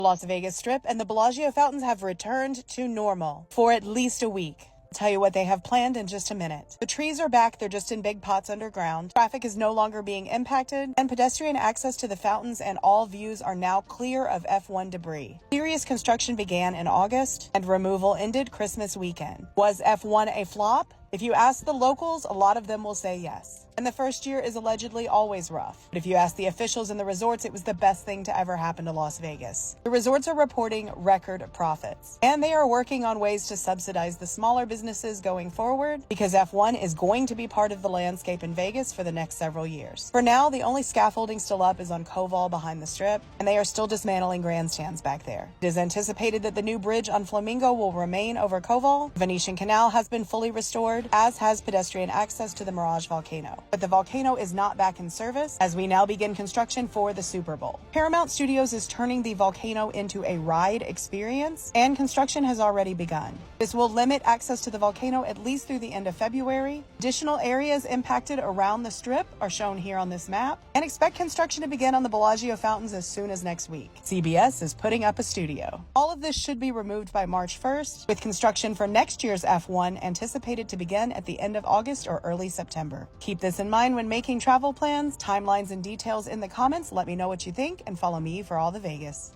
The Las Vegas Strip and the Bellagio Fountains have returned to normal for at least a week. I'll tell you what they have planned in just a minute. The trees are back, they're just in big pots underground. Traffic is no longer being impacted, and pedestrian access to the fountains and all views are now clear of F1 debris. Serious construction began in August, and removal ended Christmas weekend. Was F1 a flop? If you ask the locals, a lot of them will say yes. And the first year is allegedly always rough. But if you ask the officials in the resorts, it was the best thing to ever happen to Las Vegas. The resorts are reporting record profits, and they are working on ways to subsidize the smaller businesses going forward, because F1 is going to be part of the landscape in Vegas for the next several years. For now, the only scaffolding still up is on Koval behind the Strip, and they are still dismantling grandstands back there. It is anticipated that the new bridge on Flamingo will remain over Koval. The Venetian canal has been fully restored, as has pedestrian access to the Mirage Volcano. But the volcano is not back in service as we now begin construction for the Super Bowl. Paramount Studios is turning the volcano into a ride experience, and construction has already begun. This will limit access to the volcano at least through the end of February. Additional areas impacted around the Strip are shown here on this map, and expect construction to begin on the Bellagio Fountains as soon as next week. CBS is putting up a studio. All of this should be removed by March 1st, with construction for next year's F1 anticipated to begin at the end of August or early September. Keep this in mind when making travel plans. Timelines and details in the comments. Let me know what you think, and follow me for all the Vegas.